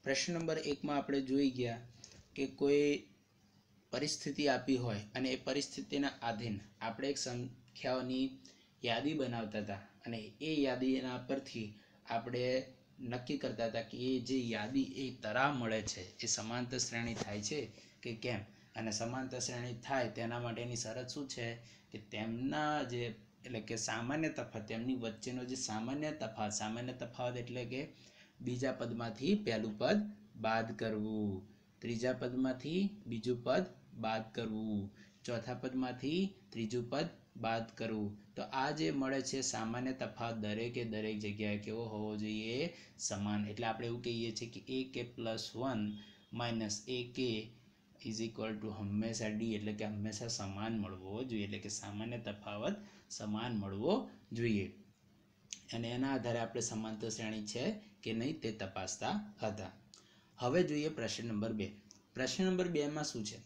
પ્રશ્ન નંબર 1 માં આપણે જોઈ ગયા કે કોઈ પરિસ્થિતિ આપી હોય અને એ પરિસ્થિતિના આધીન આપણે એક સંખ્યાઓની યાદી બનાવતા હતા અને એ યાદીના પરથી આપણે નક્કી કરતા હતા કે એ જે યાદી એ તરાહ મળે છે એ સમાંતર શ્રેણી થાય છે કે કેમ, અને સમાંતર શ્રેણી થાય તેના માટેની શરત શું છે કે તેમના જે એટલે કે સામાન્ય તફાવત, તેમની વચ્ચેનો જે સામાન્ય તફાવત એટલે કે બીજા પદમાંથી પહેલું પદ બાદ કરવું, ત્રીજા પદમાંથી બીજું પદ બાદ કરવું, ચોથા પદમાંથી ત્રીજું પદ બાદ કરવું. તો આ જે મળે છે સામાન્ય તફાવત દરેકે દરેક જગ્યાએ કેવો હોવો જોઈએ? સમાન. એટલે આપણે એવું કહીએ છીએ કે ak +1 - ak is equal two હંમેશા ડી, એટલે કે હંમેશા સમાન મળવો જોઈએ, એટલે કે સામાન્ય તફાવત સમાન મળવો જોઈએ. અને એના આધારે આપણે સમાંતર શ્રેણી છે કે નહીં તે તપાસતા હતા. હવે જોઈએ પ્રશ્ન નંબર 2. પ્રશ્ન નંબર 2 માં શું છે?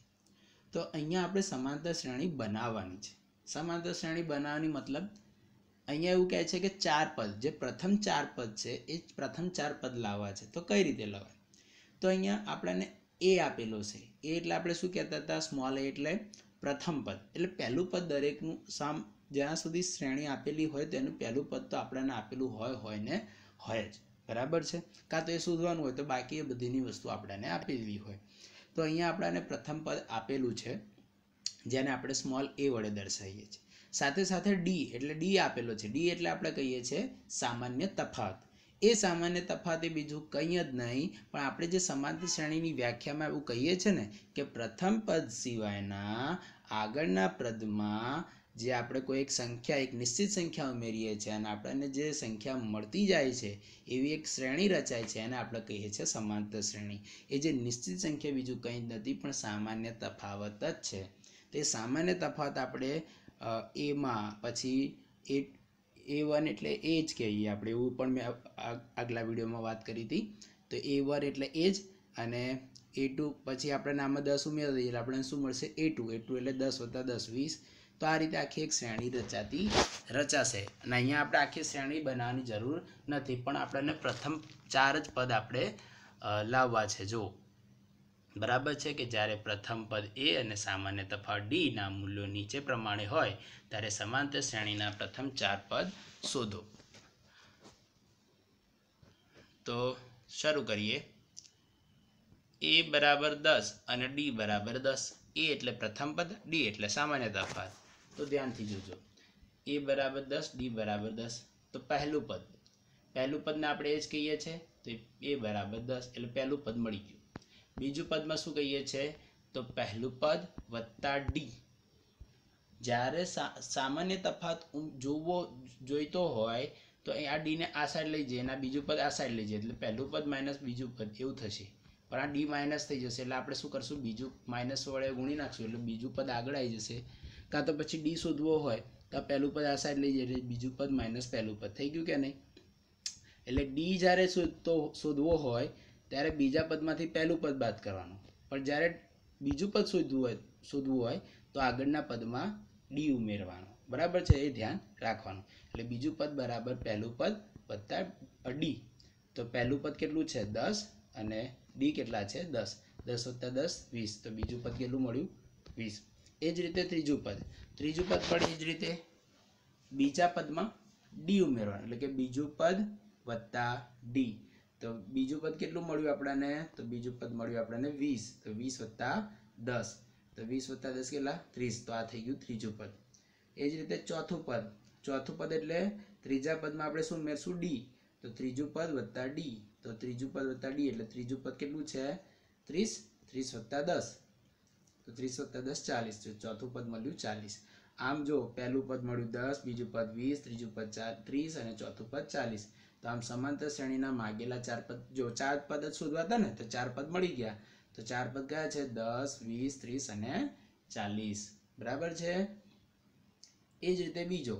તો અહીંયા આપણે સમાંતર શ્રેણી બનાવવાની છે. સમાંતર શ્રેણી બનાવવાની મતલબ અહીંયા એવું કહે છે કે 4 પદ, જે પ્રથમ 4 પદ છે એ પ્રથમ 4 પદ લાવવા છે. તો કઈ રીતે લાવવા? તો અહીંયા આપણને એ આપેલો છે. એ એટલે આપણે શું કહેતા હતા? સ્મોલ a એટલે પ્રથમ પદ, એટલે પહેલું પદ દરેકનું જ્યાં સુધી શ્રેણી આપેલી હોય તેનું પહેલું પદ તો આપણને આપેલું હોય ને હોય જ, બરાબર છે. કાં તો એ શોધવાનું હોય તો બાકી એ બધીની વસ્તુ આપણને આપેલી હોય. તો અહીંયા આપણને પ્રથમ પદ આપેલું છે જેને આપણે સ્મોલ a વડે દર્શાવીએ છીએ. સાથે સાથે ડી એટલે ડી આપેલો છે. ડી એટલે આપણે કહીએ છીએ સામાન્ય તફાવત. એ સામાન્ય તફાવત એ બીજું કંઈ જ નહીં પણ આપણે જે સમાંતર શ્રેણીની વ્યાખ્યામાં એવું કહીએ છીએ ને કે પ્રથમ પદ સિવાયના આગળના પદમાં જે આપણે કોઈ એક સંખ્યા, એક નિશ્ચિત સંખ્યા ઉમેરીએ છીએ અને આપણને જે સંખ્યા મળતી જાય છે એવી એક શ્રેણી રચાય છે એને આપણે કહીએ છીએ સમાંતર શ્રેણી. એ જે નિશ્ચિત સંખ્યા બીજું કંઈ જ નથી પણ સામાન્ય તફાવત જ છે. તે સામાન્ય તફાવત આપણે એમાં પછી a1 એટલે એ જ કહીએ આપણે, એવું પણ મેં આગલા વિડીયોમાં વાત કરી હતી. તો a1 એટલે એ જ, અને a2 પછી આપણે આમાં 10 ઉમેરી દઈએ એટલે આપણને શું મળશે? a2 એટલે 10 + 10 20. તો આ રીતે આખી એક શ્રેણી રચાશે. અને અહીંયા આપણે આખી શ્રેણી બનાવવાની જરૂર નથી, પણ આપણને પ્રથમ 4 જ પદ આપણે લાવવા છે. જો બરાબર છે કે જ્યારે પ્રથમ પદ a અને સામાન્ય તફાવત d ના મૂલ્યો નીચે પ્રમાણે હોય ત્યારે સમાંતર શ્રેણીના પ્રથમ 4 પદ શોધો. તો શરૂ કરીએ. a બરાબર 10 અને d બરાબર 10. a એટલે પ્રથમ પદ, d એટલે સામાન્ય તફાવત. તો ધ્યાનથી જોજો. a બરાબર 10, d બરાબર 10. તો પહેલું પદને આપણે એ જ કહીએ છીએ. તો a બરાબર 10 એટલે પહેલું પદ મળી ગયું. બીજું પદમાં શું કહીએ છીએ? તો પહેલું પદ વત્તા d. જ્યારે સામાન્ય તફાવત જોઈતો હોય તો આ d ને આ સાઈડ લઈ જઈએ અને બીજું પદ આ સાઈડ લઈ જઈએ એટલે પહેલું પદ માઇનસ બીજું પદ એવું થશે. પણ આ d માઇનસ થઈ જશે એટલે આપણે શું કરશું? બીજું માઇનસ વડે ગુણી નાખશું એટલે બીજું પદ આગળ આવી જશે. કાં તો પછી d શોધવો હોય તો આ પહેલું પદ આ સાઈડ લઈ જઈએ એટલે બીજું પદ માઇનસ પહેલું પદ થઈ ગયું કે નહીં? એટલે d જ્યારે શોધવો હોય ત્યારે બીજા પદમાંથી પહેલું પદ બાદ કરવાનું, પણ જ્યારે બીજું પદ શોધવું હોય તો આગળના પદમાં d ઉમેરવાનું. બરાબર છે? એ ધ્યાન રાખવાનું. એટલે બીજું પદ બરાબર પહેલું પદ વત્તા d. તો પહેલું પદ કેટલું છે? 10 અને d કેટલા છે? 10. 10 + 10 20. તો બીજું પદ કેટલું મળ્યું? 20. એ જ રીતે ત્રીજું પદ પણ એ જ રીતે બીજા પદમાં d ઉમેરવાનું, એટલે કે બીજું પદ વત્તા d. તો બીજું પદ કેટલું મળ્યું આપણને? તો બીજું પદ મળ્યું આપણને 20. તો 20 + 10. તો 20 + 10 કેટલા? 30. તો આ થઈ ગયું ત્રીજું પદ. એ જ રીતે ચોથું પદ એટલે ત્રીજા પદમાં આપણે શું ઉમેરશું? d. તો ત્રીજું પદ વત્તા d. તો ત્રીજું પદ વત્તા d એટલે ત્રીજું પદ કેટલું છે? 30. 30 + 10. તો 30 + 10 40. તો ચોથું પદ મળ્યું 40. આમ જો પહેલું પદ મળ્યું 10, બીજું પદ 20, ત્રીજું પદ 30 અને ચોથું પદ 40. તો આમ સમાંતર શ્રેણીના માગેલા 4 પદ, જો 4 પદ જ શોધવા હતા ને તો 4 પદ મળી ગયા. તો 4 પદ કયા છે? 10, 20, 30 અને 40. બરાબર છે? એ જ રીતે બીજો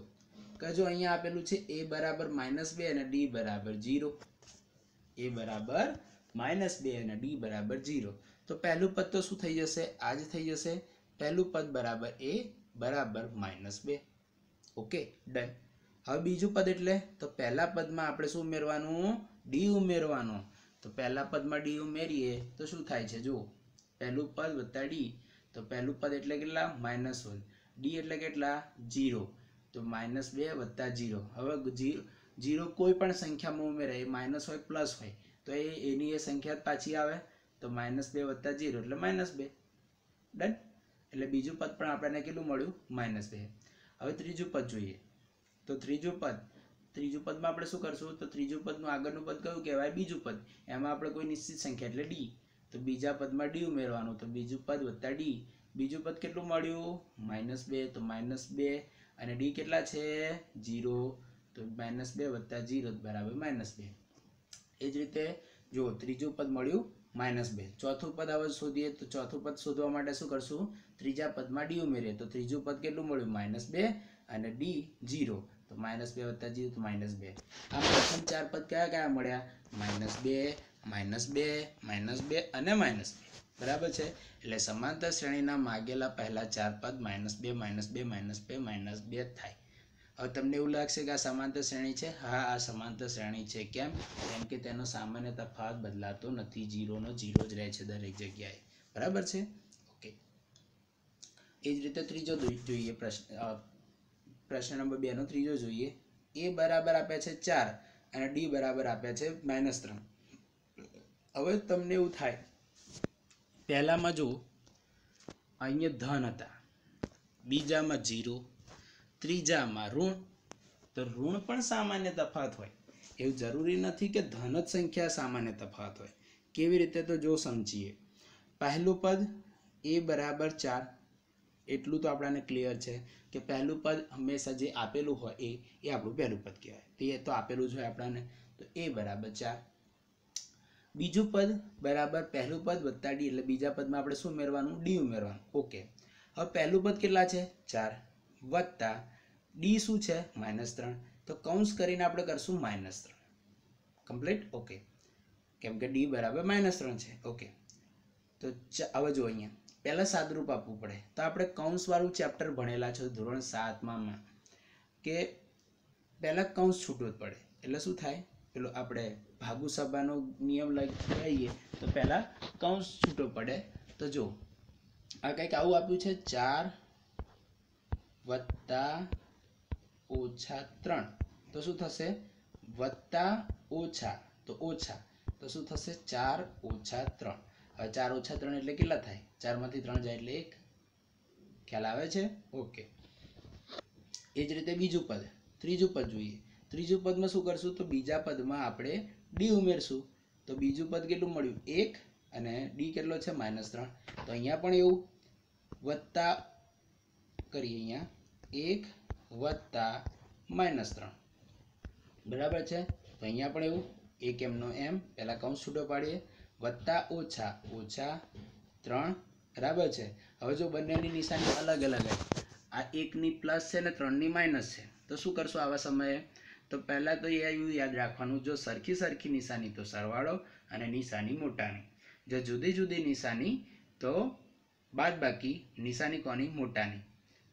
કે જો અહીંયા આપેલું છે a બરાબર -2 અને d બરાબર 0. a બરાબર -2 અને d બરાબર 0. તો પહેલું પદ તો શું થઈ જશે? આ જ થઈ જશે. પહેલું પદ બરાબર a બરાબર -2. Okay, done. હવે બીજું પદ એટલે તો પહેલા પદમાં આપણે શું ઉમેરવાનું? d ઉમેરવાનો. તો પહેલા પદમાં ડી ઉમેરીએ તો શું થાય છે જુઓ, પહેલું પદ વત્તા ડી, તો પહેલું પદ એટલે કેટલા -1, ડી એટલે કેટલા 0, તો -2 વત્તા 0. હવે 0 કોઈ પણ સંખ્યામાં ઉમેરે, એ માઇનસ હોય પ્લસ હોય તો એની એ સંખ્યા પાછી આવે, તો -2 વત્તા 0 એટલે -2. ડન. એટલે બીજું પદ પણ આપણને કેટલું મળ્યું -2. હવે ત્રીજું પદ જોઈએ, તો ત્રીજું પદમાં આપણે શું કરશું, તો ત્રીજું પદનું આગળનું પદ કયું કહેવાય, બીજું પદ. એમાં આપણે કોઈ નિશ્ચિત સંખ્યા એટલે ડી, તો બીજા પદમાં ડી ઉમેરવાનું, તો બીજું પદ વત્તા ડી. બીજું પદ કેટલું મળ્યું -2, તો -2 અને ડી કેટલા છે 0, તો -2 વત્તા 0 બરાબર -2. એ જ રીતે જો ત્રીજું પદ મળ્યું -2. ચોથું પદ હવે શોધીએ, તો ચોથું પદ શોધવા માટે શું કરશું, ત્રીજા પદમાં ડી ઉમેરીએ, તો ત્રીજું પદ કેટલું મળ્યું -2 અને ડી 0, તો -2 વત્તા 0 તો -2. આ પ્રથમ ચાર પદ કયા કયા મળ્યા, -2, -2 અને -2. બરાબર છે. એટલે સમાંતર શ્રેણીના માગેલા પહેલા ચાર પદ -2, -2, -2 થાય. હવે તમને એવું લાગશે કે આ સમાંતર શ્રેણી છે. હા, આ સમાંતર શ્રેણી છે. કેમ કે તેનો સામાન્ય તફાવત બદલાતો નથી, 0 નો 0 જ રહે છે દરેક જગ્યાએ. બરાબર છે. ઓકે. એ જ રીતે ત્રીજો જોઈએ પ્રશ્ન નંબર 2 નો ત્રીજો જોઈએ. એ બરાબર આપ્યા છે 4 અને ડી બરાબર આપ્યા છે -3. હવે તમને એવું થાય, પહેલામાં જો અહીંયા ધન હતા, બીજામાં 0, ત્રીજામાં ઋણ, તો ઋણ પણ સામાન્ય તફાવત હોય. એવું જરૂરી નથી કે ધન જ સંખ્યા સામાન્ય તફાવત હોય. કેવી રીતે, તો જો સમજીએ. પહેલું પદ એ બરાબર 4, એટલું તો આપણને ક્લિયર છે કે પહેલું પદ હંમેશા જે આપેલું હોય એ આપણું પહેલું પદ કહેવાય. તે તો આપેલું જ હોય આપણને, તો એ બરાબર 4. બીજું પદ બરાબર પહેલું પદ વત્તા ડી, એટલે બીજા પદમાં આપણે શું ઉમેરવાનું, ડી ઉમેરવાનું. ઓકે. હવે પહેલું પદ કેટલા છે 4 વત્તા ડી શું છે -3, તો કૌંસ કરીને આપણે કરશું -3. કમ્પ્લીટ. ઓકે. કેમ કે ડી બરાબર -3 છે. ઓકે. તો હવે જો અહીંયા પહેલા સાદરૂપ આપવું પડે, તો આપણે કૌંસ વાળું ચેપ્ટર ભણેલા છે ધોરણ 7માં, કે પહેલા કૌંસ છૂટવું પડે. એટલે શું થાય, પેલો આપણે ભાગુસભાનો નિયમ લઈએ તો પહેલા કૌંસ છૂટવો પડે. તો જો આ કંઈક આવું આપ્યું છે 4 વત્તા ઓછા 3, તો શું થશે, વત્તા ઓછા, તો ઓછા, તો શું થશે 4 ઓછા 3. હવે 4 ઓછા 3 એટલે કેટલા થાય, 4 માંથી 3 જાય એટલે 1. ખ્યાલ આવે છે. ઓકે. એ જ રીતે બીજું પદ, ત્રીજું પદ જોઈએ. ત્રીજું પદમાં શું કરશું, તો બીજા પદમાં આપણે ડી ઉમેરશું. તો બીજું પદ કેટલું મળ્યું 1 અને ડી કેટલો છે -3. તો અહીંયા પણ એવું વત્તા કરીએ, અહીંયા 1 વત્તા -3. બરાબર છે. તો અહીંયા પણ એવું 1 એમનો એમ, પહેલા કૌંસ છૂટો પાડીએ, વત્તા ઓછા ઓછા 3. બરાબર છે. હવે જો બંનેની નિશાની અલગ અલગ હોય, આ 1 ની પ્લસ છે ને 3 ની માઇનસ છે, તો શું કરશું આવા સમયે, તો પહેલા તો એ યાદ રાખવાનું, જો સરખી નિશાની તો સરવાળો અને નિશાની મોટાની, જો જુદી જુદી નિશાની તો બાદબાકી. નિશાની કોની, મોટાની.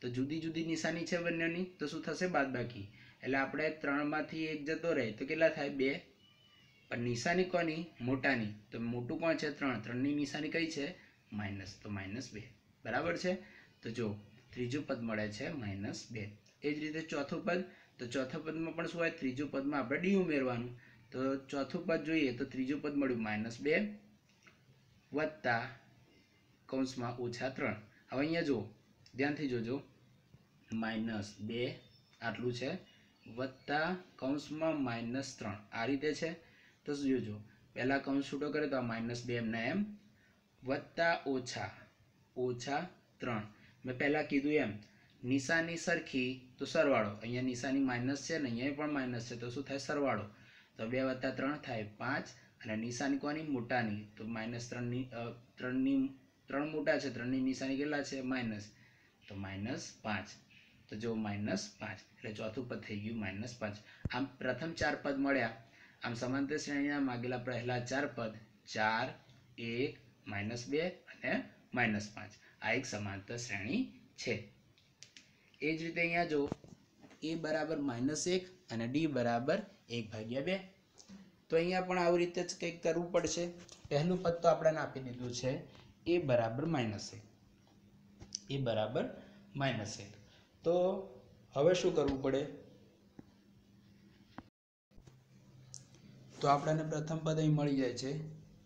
તો જુદી જુદી નિશાની છે બંનેની, તો શું થશે બાદબાકી. એટલે આપણે 3 માંથી 1 જતો રહે તો કેટલા થાય 2, પણ નિશાની કોની, મોટાની. તો મોટું કોણ છે 3, 3 ની નિશાની કઈ છે માઇનસ, તો -2. બરાબર છે. તો જો ત્રીજું પદ મળે છે -2. એ જ રીતે ચોથું પદ, તો ચોથા પદમાં પણ શું હોય, ત્રીજું પદમાં આપણે ડી ઉમેરવાનું. તો ચોથું પદ જોઈએ, તો ત્રીજું પદ મળ્યું -2 વત્તા કૌંસમાં ઓછા 3. હવે અહીંયા જો ધ્યાનથી જોજો, -2 આટલું છે વત્તા કૌંસમાં -3 આ રીતે છે. તો જોજો પહેલા કૌંસ છૂટો કરે તો આ -2 એમને એમ વત્તા ઓછા 3. મેં પહેલા કીધું એમ નિશાની સરખી તો સરવાળો. અહીંયા નિશાની માઇનસ છે ને અહીંયા પણ માઇનસ છે, તો શું થાય સરવાળો. તો 2 વત્તા 3 થાય 5 અને નિશાની કોની, મોટાની. તો -3 મોટા છે, 3 ની નિશાની કેટલા છે માઇનસ, તો -5. તો જો -5 એટલે ચોથું પદ થઈ ગયું -5. આમ પ્રથમ 4 પદ મળ્યા. આમ સમાંતર શ્રેણીના માગેલા પહેલા 4 પદ 4, 1, -2 અને -5. આ એક સમાંતર શ્રેણી છે. એ જ રીતે અહીંયા જો a બરાબર -1 અને d બરાબર 1/2. તો અહીંયા પણ આવી રીતે જ કંઈક કરવું પડશે. પહેલું પદ તો આપણને આપી દીધું છે a બરાબર -1, a બરાબર -1. તો હવે શું કરવું પડે? તો આપણને પ્રથમ પદ અહીં મળી જાય છે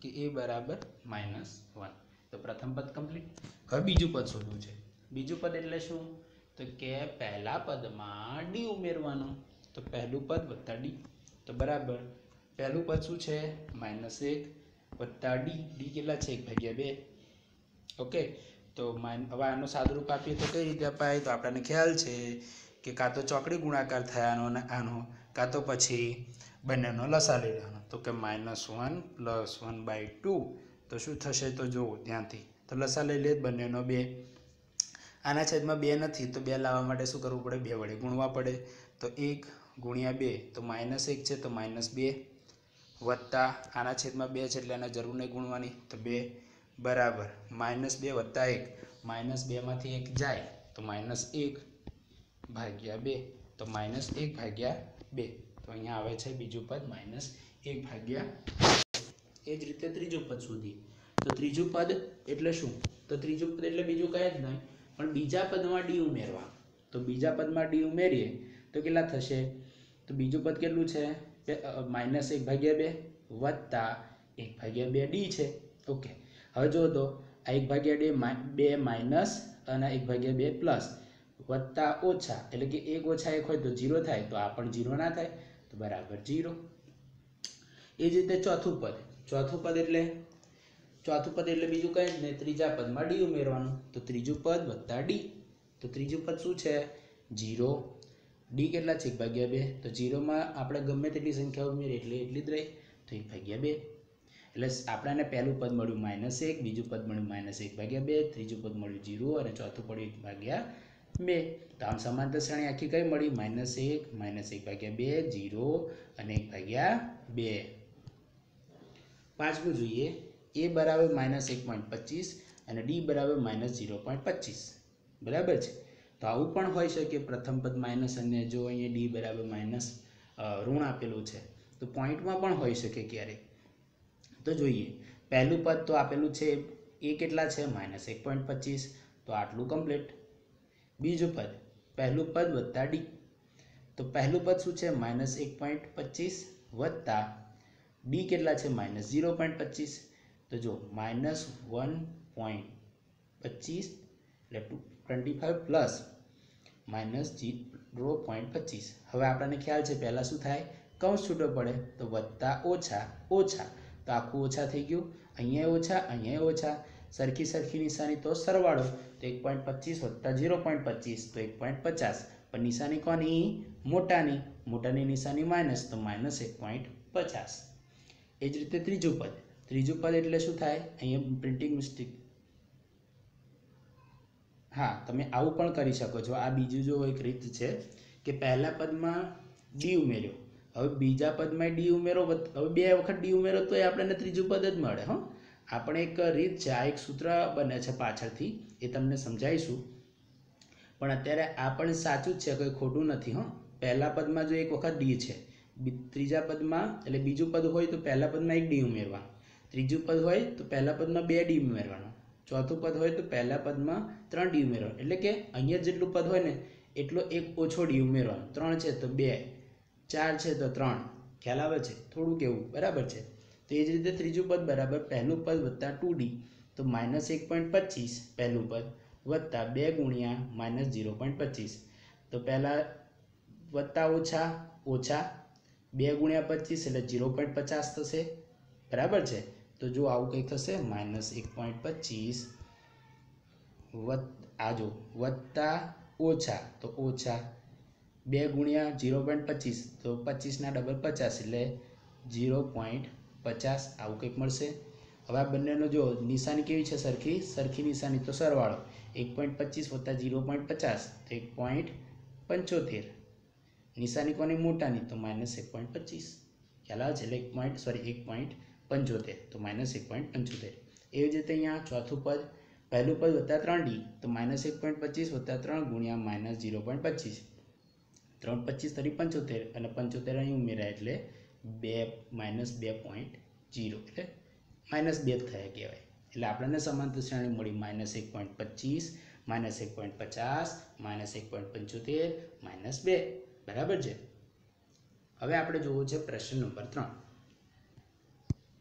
કે a બરાબર -1. તો પ્રથમ પદ કમ્પ્લીટ. હવે બીજું પદ શોધવું છે. બીજું પદ એટલે શું? તો કે પહેલા પદમાં d ઉમેરવાનું. તો પહેલું પદ વત્તા d. તો બરાબર પહેલું પદ શું છે? -1 વત્તા d. d કેટલા છે? 1/2. ઓકે. તો હવે આનું સાદુરૂપ આપીએ તો કઈ રીતે અપાય? તો આપણને ખ્યાલ છે કે કાં તો ચોકડી ગુણાકાર થાય આનો અને આનો, કાં તો પછી બંનેનો લસા લઈ લેવાનો. તો કે -1 + 1/2. તો શું થશે? તો જુઓ ત્યાંથી. તો લસા લઈ લે બંનેનો 2. આના છેદમાં 2 નથી તો 2 લાવવા માટે શું કરવું પડે? 2 વડે ગુણવા પડે. તો 1 × 2 તો -1 છે તો -2 વત્તા આના છેદમાં 2 છે એટલે એને જરૂર નહીં ગુણવાની. તો 2 બરાબર -2 વત્તા 1. -2 માંથી 1 જાય તો -1/2. તો -1/2. તો અહીંયા આવે છે બીજું પદ -1/2. એ જ રીતે ત્રીજું પદ શોધીએ. તો ત્રીજું પદ એટલે શું? તો ત્રીજું પદ એટલે બીજું કંઈ જ નહીં પણ બીજા પદમાં d ઉમેરવા. તો બીજા પદમાં d ઉમેરીએ તો કેટલા થશે? તો બીજું પદ કેટલું છે? -1/2 વત્તા 1/2d છે. ઓકે. હવે જો તો આ 1/2 માઇનસ અને 1/2 પ્લસ વત્તા ઓછા એટલે કે 1 - 1 હોય તો 0 થાય. તો આ પણ 0 ના થાય. તો બરાબર 0. એ જ રીતે ચોથું પદ. ચોથું પદ એટલે બીજું કંઈ જ નહીં, ત્રીજા પદમાં d ઉમેરવાનું. તો ત્રીજું પદ વત્તા d. તો ત્રીજું પદ શું છે? 0. d કેટલા છે? 1/2. તો 0માં આપણે ગમે તેટલી સંખ્યા ઉમેરીએ એટલે એટલી જ રહે. તો 1/2. એટલે આપણને પહેલું પદ મળ્યું -1, બીજું પદ મળ્યું -1/2, ત્રીજું પદ મળ્યું 0 અને ચોથું પડ્યું 1/2. તો આમ સમાંતર શ્રેણી આખી કઈ મળી? -1, -1/2, 0 અને 1/2. પાંચમું જોઈએ. a બરાબર -1.25 અને d બરાબર -0.25. બરાબર છે. તો આવું પણ હોઈ શકે. પ્રથમ પદ માઇનસ અને જો અહીંયા d બરાબર ઋણ આપેલું છે તો પોઈન્ટમાં પણ હોઈ શકે ક્યારેક. તો જોઈએ. પહેલું પદ તો આપેલું છે એ કેટલા છે? -1.25. તો આટલું કમ્પ્લીટ. બીજું પદ પહેલું પદ વત્તા d. તો પહેલું પદ શું છે? -1.25 વત્તા d કેટલા છે? -0.25. તો જો -1.25 એટલે 25 પ્લસ -0.25. હવે આપણને ખ્યાલ છે પહેલાં શું થાય? કૌંસ છૂટો પડે. તો વત્તા ઓછા ઓછા તો આખું ઓછા થઈ ગયું. અહીંયા ઓછા અહીંયા ઓછા. સરખી નિશાની તો સરવાળો. તો 1.25 વત્તા 0.25 તો 1.50. પણ નિશાની કોની? મોટાની નિશાની માઇનસ તો -1.50. એ જ રીતે ત્રીજું પદ એટલે શું થાય? અહીંયા પ્રિન્ટિંગ મિસ્ટેક. હા, તમે આવું પણ કરી શકો છો. આ બીજું જો એક રીત છે કે પહેલા પદમાં d ઉમેર્યો, હવે બીજા પદમાં d ઉમેરો, હવે 2 વખત d ઉમેરો તો આપણને ત્રીજું પદ જ મળે. હો, આપણે એક રીત છે, આ એક સૂત્ર બને છે પાછળથી, એ તમને સમજાવીશું. પણ અત્યારે આ પણ સાચું જ છે, કોઈ ખોટું નથી. હો, પહેલા પદમાં જો એક વખત d છે, ત્રીજા પદમાં એટલે બીજું પદ હોય તો પહેલા પદમાં 1 d ઉમેરવા, ત્રીજું પદ હોય તો પહેલા પદમાં 2 d ઉમેરવાનું, ચોથું પદ હોય તો પહેલા પદમાં 3 d ઉમેરવાનું. એટલે કે અહીંયા જેટલું પદ હોય ને એટલો એક ઓછો d ઉમેરવાનો. 3 છે તો 2, 4 છે તો 3. ખ્યાલ આવે છે? થોડું કેવું બરાબર છે. તો એ જ રીતે ત્રીજું પદ બરાબર પહેલું પદ વત્તા 2d. તો -1.25 પહેલું પદ વત્તા 2 ગુણ્યા -0.25. તો પહેલાં વત્તા ઓછા ઓછા 2 ગુણ્યા 25 એટલે 0.50 થશે. બરાબર છે. તો જો આવું કંઈક થશે -1.25 આ જો વત્તા ઓછા તો ઓછા 2 ગુણ્યા 0.25 તો 25ના ડબલ 50 એટલે 0.50 આવું કંઈક મળશે. હવે આ બંનેનો જો નિશાની કેવી છે? સરખી નિશાની તો સરવાળો. 1.25 વત્તા 0.50 તો 1.75. નિશાની કોની? મોટાની તો -1.25. ખ્યાલ આવે છે? એટલે 1.75 તો -1.75. એવી જ રીતે અહીંયા ચોથું પદ પહેલું પદ વત્તા 3d તો -1.25 વત્તા 3 ગુણ્યા -0.25. 3 25 તરી 75 અને 75 અહીં ઉમેરાય એટલે -2.0 એટલે -2 થયા કહેવાય. એટલે આપણને સમાંતર શ્રેણી મળી -1.25 -1.50 -1.75 -2 બરાબર છે. હવે આપણે જોવું છે પ્રશ્ન નંબર 3.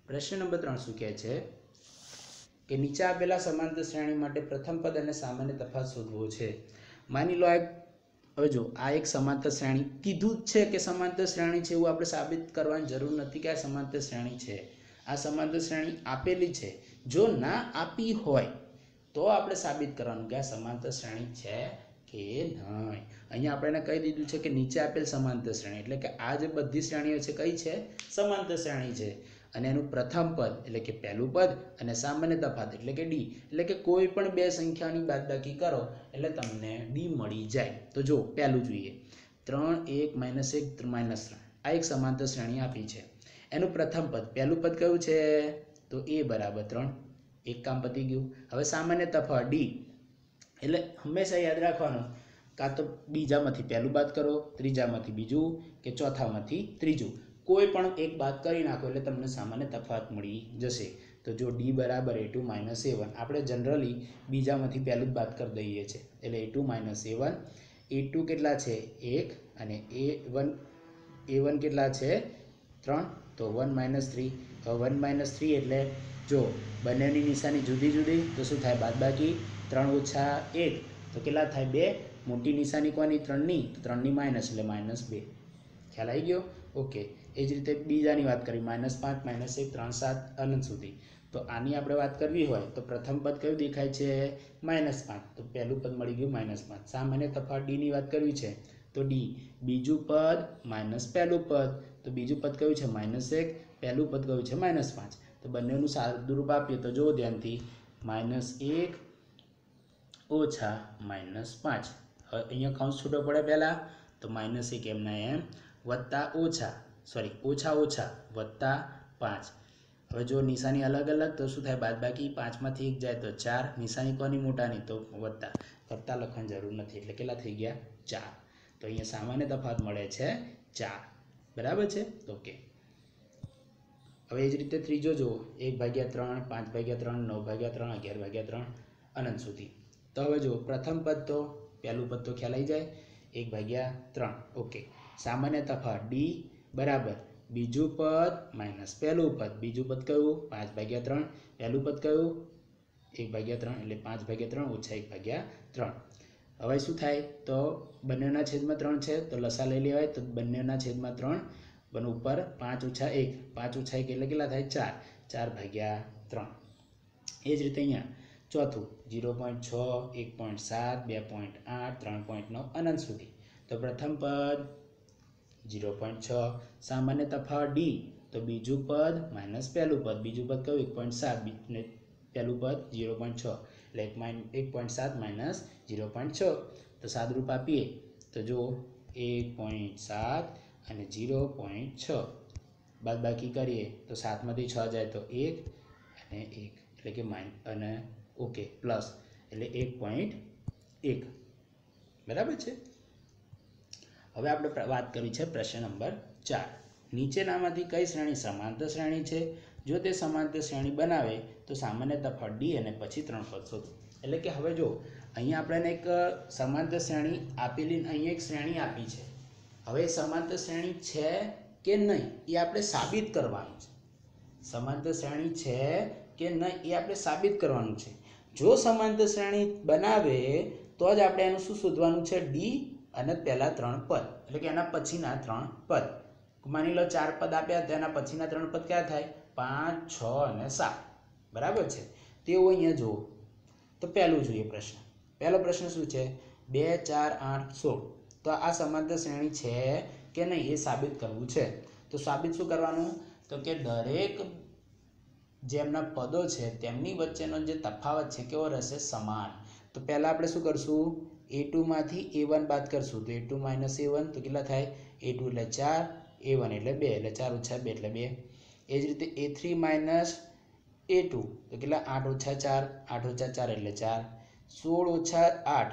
પ્રશ્ન નંબર 3 શું કહે છે કે નીચે આપેલા સમાંતર શ્રેણી માટે પ્રથમ પદ અને સામાન્ય તફાવત શોધવો છે. માની લો હવે જો આ એક સમાંતર શ્રેણી કીધું જ છે કે સમાંતર શ્રેણી છે, એવું આપણે સાબિત કરવાની જરૂર નથી કે આ સમાંતર શ્રેણી છે. આ સમાંતર શ્રેણી આપેલી છે. જો ના આપી હોય તો આપણે સાબિત કરવાનું કે આ સમાંતર શ્રેણી છે કે નહીં. અહીંયા આપણે કહી દીધું છે કે નીચે આપેલ સમાંતર શ્રેણી એટલે કે આ જે બધી શ્રેણીઓ છે કઈ છે? સમાંતર શ્રેણી છે. અને એનું પ્રથમ પદ એટલે કે પહેલું પદ અને સામાન્ય તફાવત એટલે કે ડી એટલે કે કોઈ પણ બે સંખ્યાની બાદબાકી કરો એટલે તમને ડી મળી જાય. તો જો પહેલું જોઈએ 3 1 -1 -3 આ એક સમાંતર શ્રેણી આપી છે. એનું પ્રથમ પદ પહેલું પદ કયું છે? તો a બરાબર 3. એક કામ પતી ગયું. હવે સામાન્ય તફાવત ડી એટલે હંમેશા યાદ રાખવાનું કાં તો બીજામાંથી પહેલું બાદ કરો, ત્રીજામાંથી બીજું કે ચોથામાંથી ત્રીજું, કોઈ પણ એક બાદ કરી નાખો એટલે તમને સામાન્ય તફાવત મળી જશે. તો જો ડી બરાબર a2 - a1 આપણે જનરલી બીજામાંથી પહેલું જ બાદ કરી દઈએ છીએ એટલે a2 - a1. a2 કેટલા છે? 1 અને a1 કેટલા છે? 3. તો 1 - 3. હવે 1 - 3 એટલે જો બંનેની નિશાની જુદી જુદી તો શું થાય? બાદબાકી. 3 - 1 તો કેટલા થાય? 2. મોટી નિશાની કોની? 3ની. તો 3ની માઇનસ એટલે -2. ખ્યાલ આવી ગયો? ઓકે. એ જ રીતે બીજાની વાત કરી -5 -1 3 7 અનંત સુધી. તો આની આપણે વાત કરવી હોય તો પ્રથમ પદ કયું દેખાય છે? -5. તો પહેલું પદ મળી ગયું -5. સામાન્ય તફાવત ડી ની વાત કરવી છે તો ડી બીજું પદ માઇનસ પહેલું પદ. તો બીજું પદ કયું છે? -1. પહેલું પદ કયું છે? -5. તો બંનેનું સાદુરૂપ આપીએ તો જુઓ ધ્યાનથી -1 ઓછા -5. હવે અહીંયા કૌંસ છૂટો પડે પહેલાં તો -1 એમના એમ વત્તા ઓછા ઓછા વત્તા 5. હવે જો નિશાની અલગ અલગ તો શું થાય? બાદબાકી. 5માંથી 1 જાય તો 4. નિશાની કોની? મોટાની. તો વત્તા. કરતા લખવાની જરૂર નથી એટલે કેટલા થઈ ગયા? 4. તો અહીંયા સામાન્ય તફાવત મળે છે 4. બરાબર છે? ઓકે. હવે એ જ રીતે ત્રીજો જુઓ 1/3 5/3 9/3 11/3 અનંત સુધી. તો હવે જો પ્રથમ પદ તો પહેલું પદ તો ખ્યાલ આવી જાય 1/3. ઓકે. સામાન્ય તફાવત ડી બરાબર બીજું પદ માઇનસ પહેલું પદ. બીજું પદ કયું? 5/3. પહેલું પદ કયું? 1/3 એટલે 5/3 ઓછા 1/3. હવે શું થાય? તો બંનેના છેદમાં 3 છે તો લસા લઈ લેવાય. તો બંનેના છેદમાં 3 પણ ઉપર 5 - 1 5 - 1 એટલે કેટલા થાય? 4 4/3. એ જ રીતે અહીંયા ચોથું 0.6 1.7 2.8 3.9 અનંત સુધી. તો પ્રથમ પદ 0.6 સામાન્ય તફાવત ડી તો બીજું પદ માઇનસ પહેલું પદ. બીજું પદ કયું? 1.7 ને પહેલું પદ 0.6 એટલે 1.7 માઇનસ 0.6. તો સાદુરૂપ આપીએ તો જો 1.7 અને 0.6 બાદબાકી કરીએ તો 7માંથી 6 જાય તો 1 અને 1 એટલે કે અને ઓકે પ્લસ એટલે 1.1. બરાબર છે? હવે આપણે વાત કરી છે પ્રશ્ન નંબર 4. નીચેનામાંથી કઈ શ્રેણી સમાંતર શ્રેણી છે? જો તે સમાંતર શ્રેણી બનાવે તો સામાન્ય તફાવત ડી અને પછી 3 પદ શોધો. એટલે કે હવે જો અહીંયા આપણને એક સમાંતર શ્રેણી આપેલી, અહીંયા એક શ્રેણી આપી છે. હવે સમાંતર શ્રેણી છે કે નહીં એ આપણે સાબિત કરવાનું છે. સમાંતર શ્રેણી છે કે નહીં એ આપણે સાબિત કરવાનું છે. જો સમાંતર શ્રેણી બનાવે તો જ આપણે એનું શું શોધવાનું છે? ડી અને પહેલા 3 પદ એટલે કે એના પછીના 3 પદ. માની લો 4 પદ આપ્યા તો એના પછીના 3 પદ કયા થાય? 5 6 અને 7. બરાબર છે? તેવું અહીંયા જુઓ તો પહેલું જોઈએ પ્રશ્ન. પહેલો પ્રશ્ન શું છે? 2 4 8 16. તો આ સમાંતર શ્રેણી છે કે નહીં એ સાબિત કરવું છે. તો સાબિત શું કરવાનું? તો કે દરેક જેમના પદો છે તેમની વચ્ચેનો જે તફાવત છે કેવો રહેશે? સમાન. તો પહેલા આપણે શું કરશું? a2 માંથી a1 બાદ કરશું તો a2 - a1 તો કેટલા થાય? a2 એટલે 4 a1 એટલે 2 એટલે 4 - 2 એટલે 2. એ જ રીતે a3 - a2 તો કેટલા? 8 - 4 8 - 4 એટલે 4. 16 - 8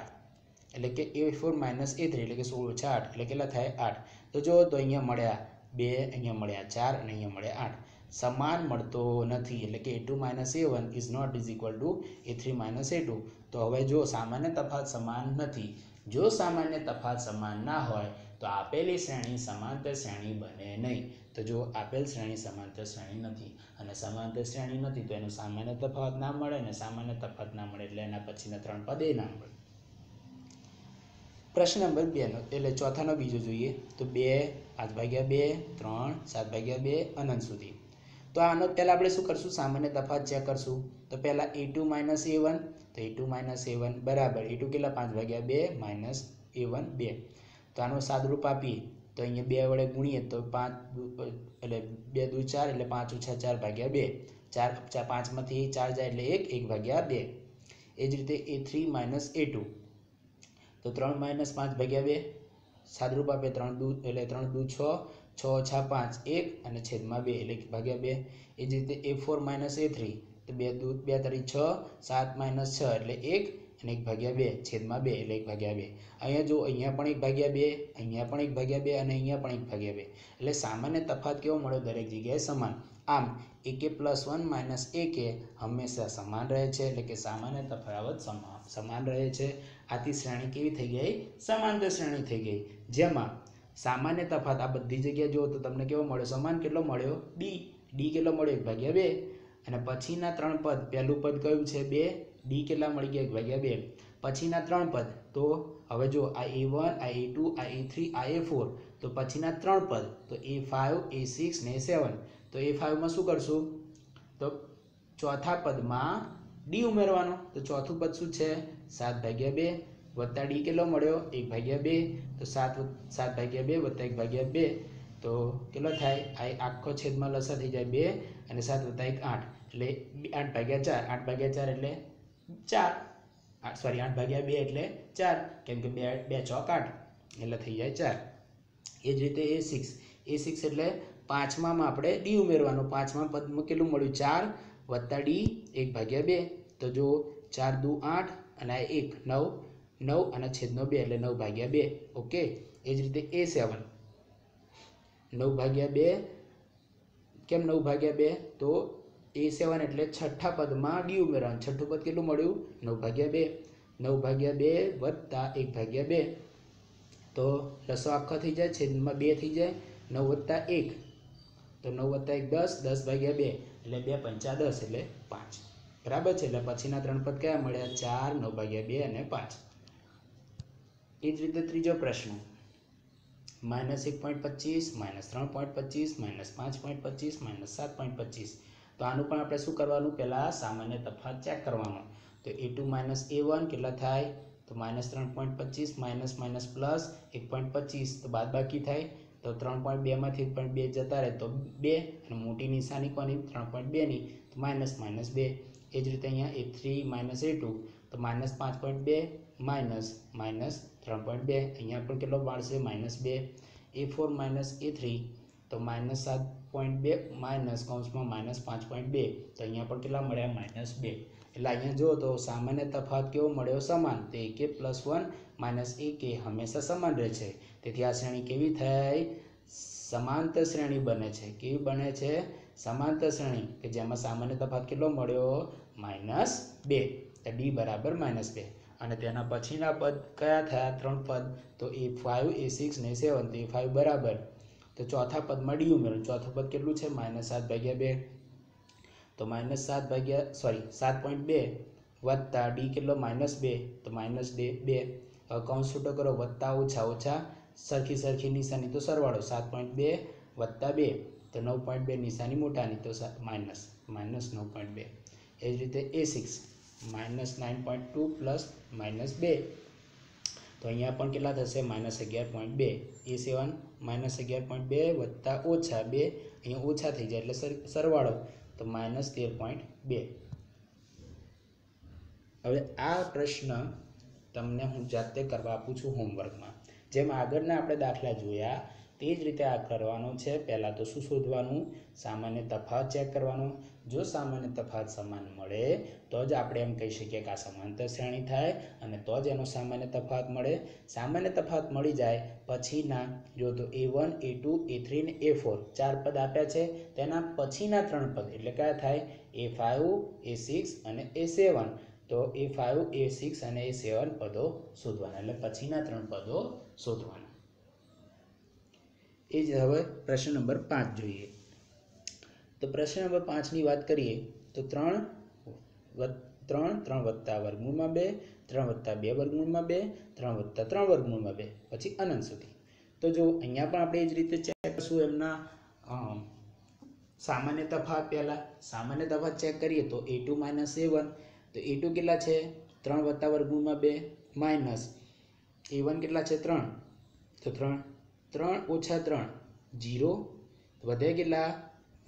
એટલે કે a4 - a3 એટલે કે 16 - 8 એટલે કેટલા થાય? 8. તો જો તો અહીંયા મળ્યા 2 અહીંયા મળ્યા 4 અને અહીંયા મળ્યા 8 સમાન મળતો નથી એટલે કે a2 - a1 is not is equal to a3 - a2 તો હવે જો સામાન્ય તફાવત સમાન નથી જો સામાન્ય તફાવત સમાન ના હોય તો આપેલી શ્રેણી સમાંતર શ્રેણી બને નહીં તો જો આપેલ શ્રેણી સમાંતર શ્રેણી નથી અને સમાંતર શ્રેણી નથી તો એનો સામાન્ય તફાવત ના મળે અને સામાન્ય તફાવત ના મળે એટલે એના પછીના 3 પદ એ ના મળે પ્રશ્ન નંબર 2 નો એટલે ચોથાનો બીજો જોઈએ તો 2 5/2 3 7/2 અનંત સુધી તો આનો પહેલા આપણે શું કરશું સામાન્ય તફાવત ચેક કરશું તો પહેલા a2 - a1 તો a2 - a1 બરાબર a2 કેટલા 5/2 - a1 2 તો આનો સાદરૂપ આપીએ તો અહીંયા 2 વડે ગુણીએ તો 5 એટલે 2 દુ 4 એટલે 5 - 4/2 4 5 માંથી 4 જાય એટલે 1 1/2 એ જ રીતે a3 - a2 તો 3 - 5/2 સાદરૂપ આપે 3 દુ એટલે 3 દુ 6 6 - 5 1 અને છેદમાં 2 એટલે 1/2 એ જ રીતે a4 - a3 તો 2 દુ 2 તરી 6 7 - 6 એટલે 1 અને 1/2 છેદમાં 2 એટલે 1/2 અહીંયા જો અહીંયા પણ 1/2 અહીંયા પણ 1/2 અને અહીંયા પણ 1/2 એટલે સામાન્ય તફાવત કેવો મળ્યો દરેક જગ્યાએ સમાન આમ ak + 1 - ak હંમેશા સમાન રહે છે એટલે કે સામાન્ય તફાવત સમાન રહે છે આથી શ્રેણી કેવી થઈ ગઈ સમાંતર શ્રેણી થઈ ગઈ જેમાં સામાન્ય તફાવત આ બધી જગ્યાએ જો તો તમને કેવો મળ્યો સમાન કેટલો મળ્યો d કેટલો મળ્યો 1/2 અને પછીના 3 પદ પહેલું પદ કયું છે 2 d કેટલા મળી ગયા 1/2 પછીના 3 પદ તો હવે જો આ a1 આ a2 આ a3 આ a4 તો પછીના 3 પદ તો a5 a6 ને a7 તો a5 માં શું કરશું તો ચોથા પદમાં d ઉમેરવાનો તો ચોથું પદ શું છે 7/2 વત્તા d કેટલો મળ્યો 1/2 તો 7/2 વત્તા 1/2 તો કેટલો થાય આ આખો છેદમાં લસા થઈ જાય 2 અને 7 વત્તા 1 8 એટલે 8/4 8/4 એટલે 4 સોરી 8/2 એટલે 4 કેમ કે 2 ચોક 8 એટલે થઈ જાય 4 એ જ રીતે a6 એટલે પાંચમામાં આપણે d ઉમેરવાનો પાંચમા પદમાં કેટલું મળ્યું 4 વત્તા d 1/2 તો જો 4 દુ 8 અને 1 9 અને છેદનો 2 એટલે 9/2 ઓકે એ જ રીતે a7 9/2 કેમ 9/2 તો a7 એટલે છઠ્ઠા પદમાં d ઉમેરવાનું છઠ્ઠું પદ કેટલું મળ્યું 9/2 9/2 વત્તા 1/2 તો લસો આખો થઈ જાય છેદમાં 2 થઈ જાય 9 વત્તા 1 તો 9 વત્તા 1 10 10/2 એટલે 2 5 10 એટલે 5 બરાબર છે એટલે પછીના 3 પદ કયા મળ્યા 4 9/2 અને 5 એ જ રીતે ત્રીજો પ્રશ્ન -1.25 -3.25 -5.25 -7.25 તો આનું પણ આપણે શું કરવાનું પહેલા સામાન્ય તફાવત ચેક કરવાનો તો a2 - a1 કેટલા થાય તો -3.25 માઇનસ પ્લસ 1.25 તો બાદબાકી થાય તો 3.2 માંથી 1.2 જતા રહે તો 2 અને મોટી નિશાની કોની 3.2 ની તો -2 એ જ રીતે અહીંયા a3 - a2 તો -5.2 -3.2 અહીંયા પણ કેટલો મળશે -2 a4 - a3 તો -7.2 કૌંસમાં -5.2 તો અહીંયા પણ કેટલા મળ્યા -2 એટલે અહીંયા જો તો સામાન્ય તફાવત કેવો મળ્યો સમાન તો ak + 1 - ak હંમેશા સમાન રહે છે તેથી આ શ્રેણી કેવી થઈ સમાંતર શ્રેણી બને છે કેવી બને છે સમાંતર શ્રેણી કે જેમાં સામાન્ય તફાવત કેટલો મળ્યો -2 તો d બરાબર -2 અને તેના પછીના પદ કયા થયા 3 પદ તો a5 a6 ને 7 તો a5 બરાબર તો ચોથા પદમાં d ઉમેરો ચોથું પદ કેટલું છે -7/2 તો -7.2 વત્તા d કેટલો -2 તો -2 કૌંસ છૂટો કરો વત્તા ઓછા સરખી નિશાની તો સરવાળો 7.2 વત્તા 2 તો 9.2 નિશાની મોટાની તો -9.2 એ જ રીતે a6 -9.2 પ્લસ -2 તો અહીંયા પણ કેટલા થશે -11.2 a7 -11.2 વત્તા ઓછા 2 અહીંયા ઓછા થઈ જાય એટલે સરવાળો તો -13.2 હવે આ પ્રશ્ન તમને હું જાતે કરવા આપું છું હોમવર્કમાં જેમ આગળના આપણે દાખલા જોયા તે જ રીતે આ કરવાનું છે। પહેલાં તો શું શોધવાનું? સામાન્ય તફાવત ચેક કરવાનો। જો સામાન્ય તફાવત સમાન મળે તો જ આપણે એમ કહી શકીએ કે આ સમાંતર શ્રેણી થાય અને તો જ એનો સામાન્ય તફાવત મળે। સામાન્ય તફાવત મળી જાય પછીના જો તો A1 A2 A3 ને A4 ચાર પદ આપ્યા છે, તેના પછીના ત્રણ પદ એટલે કયા થાય? A5 A6 અને A7। તો A5 A6 અને A7 પદો શોધવાના, એટલે પછીના ત્રણ પદો શોધવાના। એ જ હવે પ્રશ્ન નંબર 5 જોઈએ। તો પ્રશ્ન નંબર 5 ની વાત કરીએ તો 3 વત્તા વર્ગમૂળમાં 2, 3 વત્તા 2 વર્ગમૂળમાં 2, 3 વત્તા 3 વર્ગમૂળમાં 2 પછી અનંત સુધી। તો જો અહીંયા પણ આપણે એ જ રીતે ચેક કરશું એમના સામાન્ય તફાવત। પહેલા સામાન્ય તફાવત ચેક કરીએ તો A2 માઇનસ A1, તો A2 કેટલા છે? 3 વત્તા વર્ગમૂળમાં 2 માઇનસ A1 કેટલા છે? 3, તો 3 ઓછા 3 0 વધે કેટલા?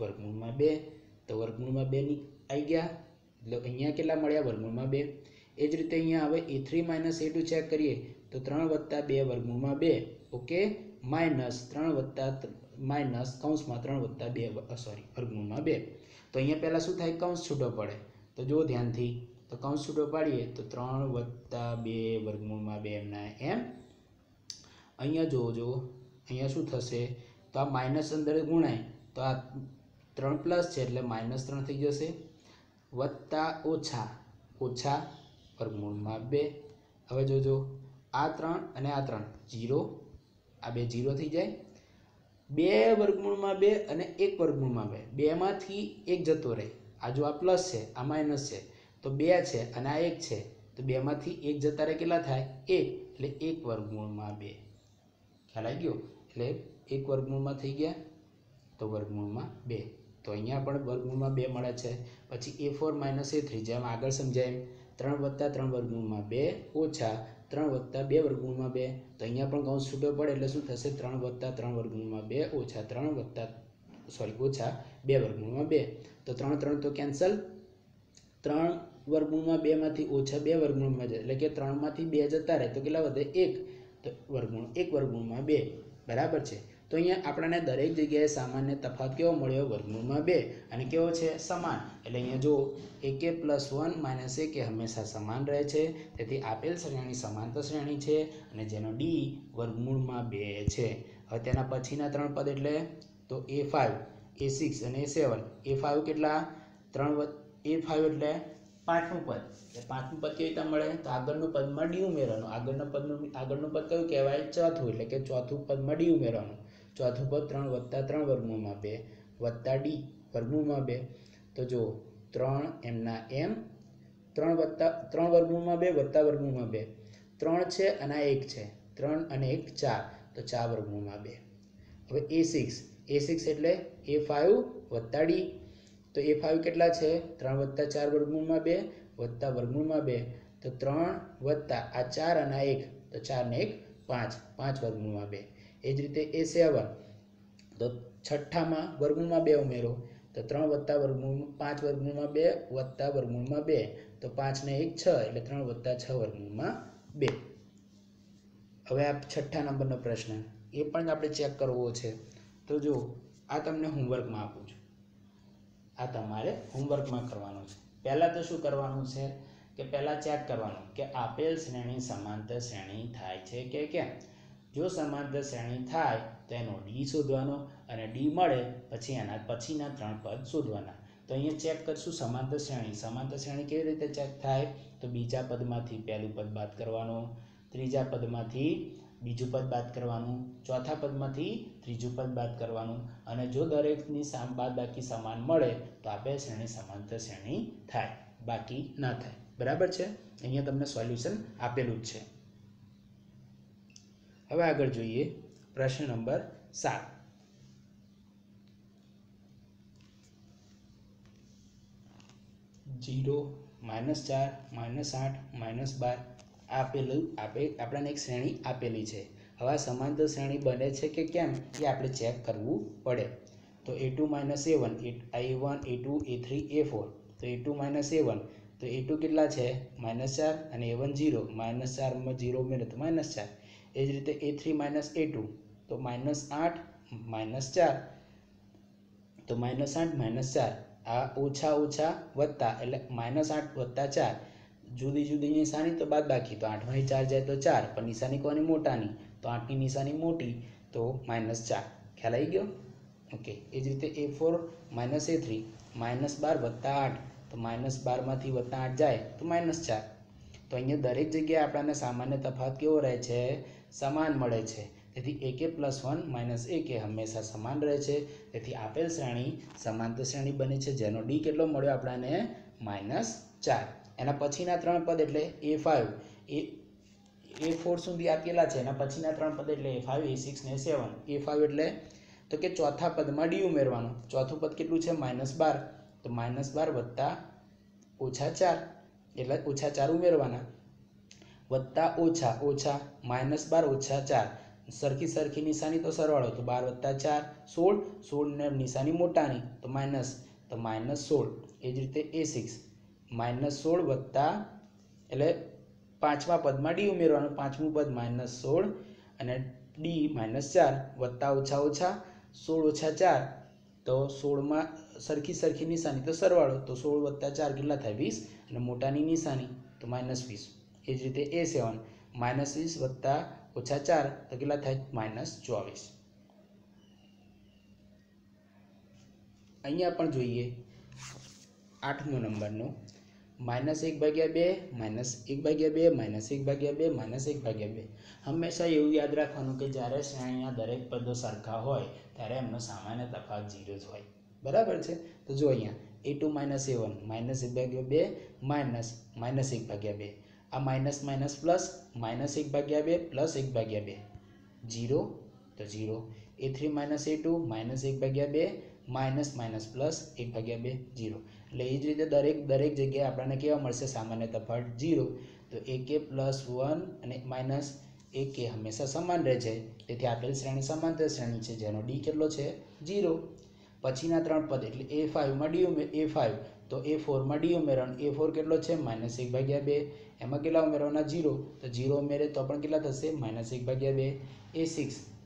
વર્ગમૂળમાં 2, તો વર્ગમૂળમાં 2 ની આવી ગયા એટલે અહીંયા કેટલા મળ્યા? વર્ગમૂળમાં 2। એ જ રીતે અહીંયા હવે A3 માઇનસ A2 ચેક કરીએ તો 3 વત્તા 2 વર્ગમૂળમાં 2 ઓકે માઇનસ 3 વત્તા માઇનસ કૌંસમાં 3 વત્તા 2 સોરી વર્ગમૂળમાં 2। તો અહીંયા પહેલાં શું થાય? કૌંસ છૂટો પડે। તો જો ધ્યાનથી તો કૌંસ છૂટો પાડીએ તો 3 વત્તા 2 વર્ગમૂળમાં 2 એમના એમ। અહીંયા જો અહીંયા શું થશે? તો આ માઇનસ અંદર ગુણાય તો આ 3 પ્લસ છે એટલે માઇનસ 3 થઈ જશે, વત્તા ઓછા વર્ગમૂળમાં 2। હવે જોજો આ 3 અને આ 3 0, આ બે 0 થઈ જાય। 2 વર્ગમૂળમાં 2 અને 1 વર્ગમૂળમાં 2, બેમાંથી એક જતો રહે। આ જો આ પ્લસ છે આ માઇનસ છે તો 2 છે અને આ 1 છે, તો બેમાંથી એક જતા રહે કેટલા થાય? 1, એટલે 1 વર્ગમૂળમાં 2। ખ્યાલ આવી ગયો? એટલે 1 વર્ગમૂળમાં થઈ ગયા તો વર્ગમૂળમાં 2। તો અહીંયા પણ વર્ગમૂળમાં 2 મળે છે। પછી A4 માઇનસ A3 જેમ આગળ સમજાય એમ 3 વત્તા 3 વર્ગમૂળમાં 2 ઓછા 3 વત્તા 2 વર્ગમૂળમાં 2, તો અહીંયા પણ કૌંસ છૂટો પડે એટલે શું થશે? 3 વત્તા 3 વર્ગમૂળમાં 2 ઓછા 2 વર્ગમૂળમાં 2। તો 3 તો કેન્સલ, 3 વર્ગમૂળમાં 2 માંથી ઓછા 2 વર્ગમૂળમાં જાય એટલે કે 3 માંથી 2 જતા રહે તો કેટલા વધે? 1, તો 1 વર્ગમૂળમાં 2 બરાબર છે। તો અહીંયા આપણને દરેક જગ્યાએ સામાન્ય તફાવત કેવો મળ્યો? વર્ગમૂળમાં 2 અને કેવો છે? સમાન। એટલે અહીંયા જો AK + 1 - AK હંમેશા સમાન રહે છે, તેથી આપેલ શ્રેણી સમાંતર શ્રેણી છે અને જેનો D વર્ગમૂળમાં 2 છે। હવે તેના પછીના ત્રણ પદ એટલે તો A5 A6 અને A7। A5 કેટલા? A5 એટલે પાંચમું પદ, એટલે પાંચમું પદ કેવી રીતે મળે? તો આગળનું પદમાં D ઉમેરવાનું। આગળનું પદ કયું કહેવાય? ચોથું, એટલે કે ચોથું પદમાં D ઉમેરવાનું। ચોથું પદ 3 વત્તા 3 વર્ગમૂળમાં 2 વત્તા D વર્ગમૂળમાં 2। તો જો 3 એમના એમ 3 વર્ગમૂળમાં 2 વત્તા વર્ગમૂળમાં 2, 3 છે અને આ 1 છે, 3 અને 1 4, તો 4 વર્ગમૂળમાં 2। હવે A6 એટલે A5 વત્તા D, તો A5 કેટલા છે? 3 વત્તા 4 વર્ગમૂળમાં 2 વત્તા વર્ગમૂળમાં 2, તો 3 વત્તા આ 4 અને આ 1, તો 4 ને 1 5 વર્ગમૂળમાં 2। એ જ રીતે A7 તો છઠ્ઠામાં વર્ગમૂળમાં 2 ઉમેરો તો 3 વત્તા 5 વર્ગમૂળમાં 2 વત્તા વર્ગમૂળમાં 2, તો 5 ને 1 6, એટલે 3 વત્તા 6 વર્ગમૂળમાં 2। હવે આ છઠ્ઠા નંબરનો પ્રશ્ન એ પણ આપણે ચેક કરવો છે। તો જો આ તમને હોમવર્કમાં આપું છું, આ તમારે હોમવર્કમાં કરવાનું છે। પહેલાં તો શું કરવાનું છે કે પહેલાં ચેક કરવાનું કે આપેલ શ્રેણી સમાંતર શ્રેણી થાય છે કે કેમ। જો સમાંતર શ્રેણી થાય તો એનો D શોધવાનો અને D મળે પછી એના પછીના ત્રણ પદ શોધવાના। તો અહીંયા ચેક કરશું સમાંતર શ્રેણી કેવી રીતે ચેક થાય? તો બીજા પદમાંથી પહેલું પદ બાદ કરવાનું, ત્રીજા પદમાંથી બીજું પદ બાદ કરવાનું, ચોથા પદમાંથી ત્રીજું પદ બાદ કરવાનું, અને જો દરેકની બાદબાકી સમાન મળે તો આપેલ શ્રેણી સમાંતર શ્રેણી થાય, બાકી ના થાય। બરાબર છે? અહીંયા તમને સોલ્યુશન આપેલું જ છે। હવે આગળ જોઈએ પ્રશ્ન નંબર 7। -0, -4, -8, -12 આપણને એક શ્રેણી આપેલી છે। હવે આ સમાંતર શ્રેણી બને છે કે કેમ એ આપણે ચેક કરવું પડે। તો A2 - A1, A1 A2 A3 A4, તો A2 - A1 તો A2 કેટલા છે? -4 અને A1 0, -4 માં 0 ઉમેરો તો -4। એ જ રીતે A3 - A2 તો -8 -4, તો -8 -4 આ ઓછા ઓછા વત્તા એટલે -8 + 4, જુદી જુદી નિશાની તો બાદ બાકી, તો 8 માંથી 4 જાય તો 4, પણ નિશાની કોની મોટાની, તો 8 ની નિશાની મોટી, તો -4. ખ્યાલ આવી ગયો? ઓકે. એ જ રીતે A4 - A3 -12 + 8, તો -12 માંથી +8 જાય તો -4. તો અહીંયા દરેક જગ્યાએ આપણને સામાન્ય તફાવત કેવો રહે છે? સમાન મળે છે. તેથી AK + 1 - AK હંમેશા સમાન રહે છે. તેથી આપેલ શ્રેણી સમાંતર શ્રેણી બને છે, જેનો D કેટલો મળ્યો આપણને? -4. એના પછીના 3 પદ એટલે A5 A4 સુધી આપેલા છે, એના પછીના 3 પદ એટલે A5 A6 ને A7. A5 એટલે તો કે ચોથા પદમાં D ઉમેરવાનું. ચોથું પદ કેટલું છે? -12, તો -12 + -4 એટલે -4 ઉમેરવાના, વત્તા ઓછા ઓછા -12 - 4, સરખી નિશાની તો સરવાળો, તો 12 + 4 16, 16 ને નિશાની મોટાની તો -16. એ જ રીતે A6 -16 વત્તા એટલે પાંચમા પદમાં D ઉમેરવાનું, પાંચમું પદ -16 અને D -4 વત્તા ઓછા ઓછા 16 - 4, તો 16માં સરખી નિશાની તો સરવાળો, તો 16 + 4 કેટલા થાય? 20, અને મોટાની નિશાની તો -20. એ જ રીતે A7 -20 વત્તા -4 તો કેટલા થાય? -24. અહીંયા પણ જોઈએ 8મો નંબરનો -1/2 -1/2 -1/2 -1/2. હંમેશા એવું યાદ રાખવાનું કે જ્યારે શ્રેણીના દરેક પદો સરખા હોય ત્યારે એમનો સામાન્ય તફાવત 0 જ હોય. બરાબર છે? તો જો અહીંયા A2 - A1 -1/2 -1/2, આ માઇનસ માઇનસ પ્લસ -1/2 + 1/2 0, તો 0. A3 - A2 -1/2 minus minus plus 1/2 0. એટલે એ જ રીતે દરેક જગ્યાએ આપણને કેવા મળશે? સામાન્ય તફાવત 0. તો AK + 1 અને -AK હંમેશા સમાન રહે છે. તેથી આપેલ શ્રેણી સમાંતર શ્રેણી છે, જેનો D કેટલો છે? 0. પછીના 3 પદ એટલે A5 માં A5, તો A4 માં D ઉમેરવાનું. A4 કેટલો છે? -1/2. એમાં કેટલા ઉમેરવાના? 0. તો 0 ઉમેરે તો પણ કેટલા થશે? -1/2. A6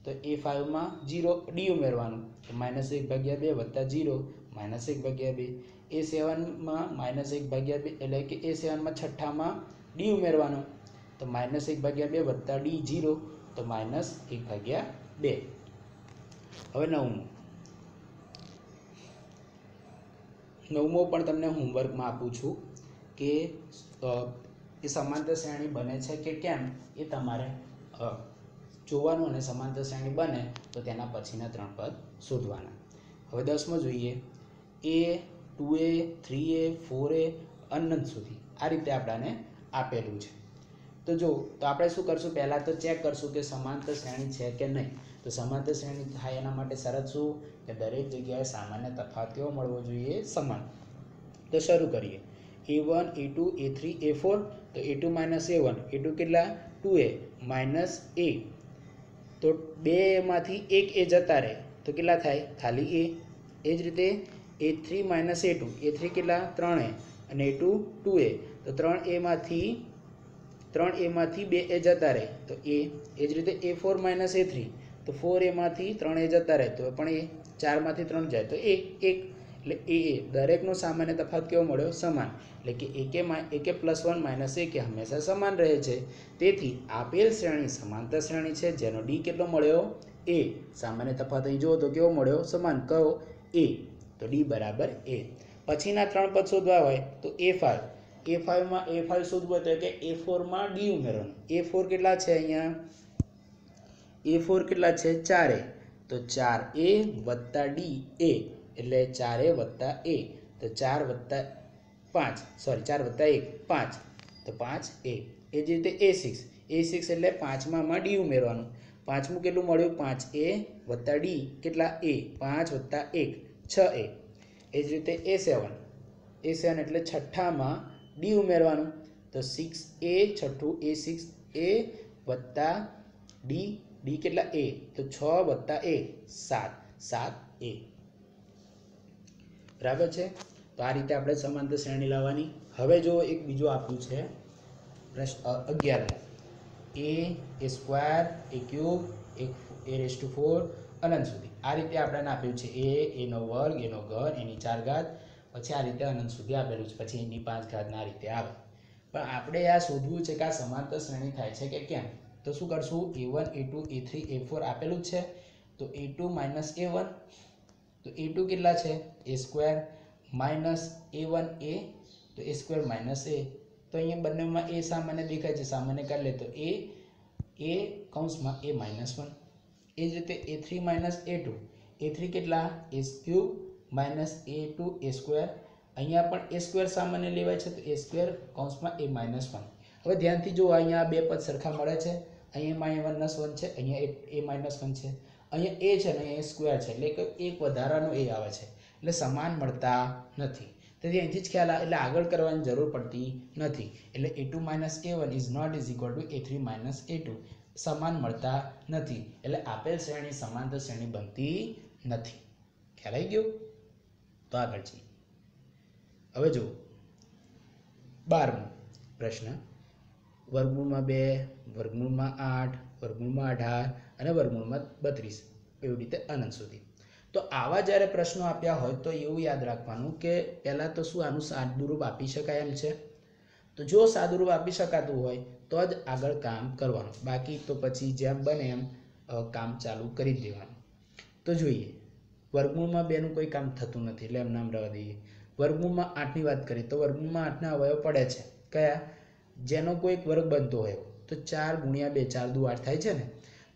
તો A5 માં 0 D ઉમેરવાનું, તો -1/2 વત્તા 0 -1/2. A7 માં -1/2 એટલે કે A7 માં છઠ્ઠામાં D ઉમેરવાનો, તો -1/2 વત્તા D 0, તો -1/2. હવે નવમો પણ તમને હોમવર્કમાં આપું છું કે એ સમાંતર શ્રેણી બને છે કે કેમ એ તમારે જોવાનું, અને સમાંતર શ્રેણી બને તો તેના પછીના 3 પદ શોધવાના. હવે 10મો જોઈએ A, 2A, 3A, 4A અનંત સુધી આ રીતે આપણને આપેલું છે. તો જો તો આપણે શું કરશું? પહેલાં તો ચેક કરશું કે સમાંતર શ્રેણી છે કે નહીં. તો સમાંતર શ્રેણી થાય એના માટે શરત શું? કે દરેક જગ્યાએ સામાન્ય તફાવત કેવો મળવો જોઈએ? સમાન. તો શરૂ કરીએ. A1 A2 A3 A4, તો A2 - A1, A2 કેટલા? 2A -A, તો 2 માંથી 1 A જતા રહે તો કેટલા થાય? ખાલી A. એ જ રીતે A3 - A2, A3 કેટલા? 3A અને A2 2A, તો 3A માંથી 2A જતા રહે તો A. એ જ રીતે A4 - A3, તો 4A માંથી 3A જતા રહે તો પણ A. 4 માંથી 3 જાય તો A 1, એટલે AA દરેકનો સામાન્ય તફાવત કેવો મળ્યો? સમાન. એટલે કે AK + 1 - AK હંમેશા સમાન રહે છે. તેથી આપેલ શ્રેણી સમાંતર શ્રેણી છે, જેનો D કેટલો મળ્યો? A. સામાન્ય તફાવત અહીં જુઓ તો કેવો મળ્યો? સમાન. કયો? A. તો D = A. પછીના 3 પદ શોધવા હોય તો A5 માં A5 શોધવું હોય તો કે A4 માં D ઉમેરવાનું. A4 કેટલા છે? અહીંયા A4 કેટલા છે? 4A, તો 4A વત્તા D A એટલે 4A વત્તા A, તો 4 વત્તા 1 5, તો 5A. એ જ રીતે A6 એટલે 5માં D ઉમેરવાનું. પાંચમું કેટલું મળ્યું? 5A વત્તા D કેટલા? A 5 વત્તા 1 6A. એ જ રીતે A7 એટલે છઠ્ઠામાં D ઉમેરવાનું, તો 6A છઠ્ઠું A6A વત્તા D કેટલા? A, તો 6 વત્તા 1 7A. બરાબર છે? તો આ રીતે આપણે સમાંતર શ્રેણી લાવવાની. હવે જો એક બીજું આપ્યું છે પ્રશ્ન 11, A² A³ a⁴ અનંત સુધી આ રીતે આપણને આપ્યું છે એનો વર્ગ એનો ઘન એની 4 ઘાત પછી આ રીતે અનંત સુધી આપેલું છે પછી એની 5 ઘાત આ રીતે આવે પણ આપણે આ શોધવું છે કે આ સમાંતર શ્રેણી થાય છે કે કેમ તો શું કરશું a1 a2 a3 a4 આપેલું છે તો a2 - a1 તો a2 કેટલા છે a² માઈનસ a1 a તો a² માઈનસ a તો અહીંયા બંનેમાં a સામાન્ય દેખાય છે સામાન્ય કાઢી લે તો a કૌંસમાં a -1 એ જ રીતે a3 - a2 a3 કેટલા a³ માઈનસ a2 a² અહીંયા પણ a² સામાન્ય લેવાય છે તો a² કૌંસમાં a -1 હવે ધ્યાનથી જુઓ અહીંયા બે પદ સરખા મળે છે અહીંયા -1 છે અહીંયા a -1 છે અહીંયા a છે ને અહીંયા a² છે એટલે કે એક વધારાનો a આવે છે એટલે સમાન મળતા નથી તેથી અહીંથી જ ખ્યાલ આવે એટલે આગળ કરવાની જરૂર પડતી નથી એટલે a2 - a1 is not is equal to a3 - a2 સમાન મળતા નથી એટલે આપેલ શ્રેણી સમાંતર શ્રેણી બનતી નથી ખ્યાલ આવી ગયો તો આગળ છે હવે જો 12મો પ્રશ્ન વર્ગમૂળમાં 2 વર્ગમૂળમાં 8 વર્ગમૂળમાં 18 અને વર્ગમૂળમાં 32 એવી રીતે અનંત સુધી તો આવા જ્યારે પ્રશ્નો આપ્યા હોય તો એવું યાદ રાખવાનું કે પહેલાં તો શું આનું સાદુરૂપ આપી શકાય એમ છે તો જો સાદુરૂપ આપી શકાતું હોય તો જ આગળ કામ કરવાનું બાકી તો પછી જેમ બને એમ કામ ચાલુ કરી દેવાનું તો જોઈએ વર્ગમૂળમાં 2 નું કોઈ કામ થતું નથી એટલે એમ નામ રહેવા દઈએ વર્ગમૂળમાં 8 ની વાત કરીએ તો વર્ગમૂળમાં 8 ના અવયવ પડે છે કયા જેનો કોઈ એક વર્ગ બનતો હોય તો 4 × 2 4 દુ 8 થાય છે ને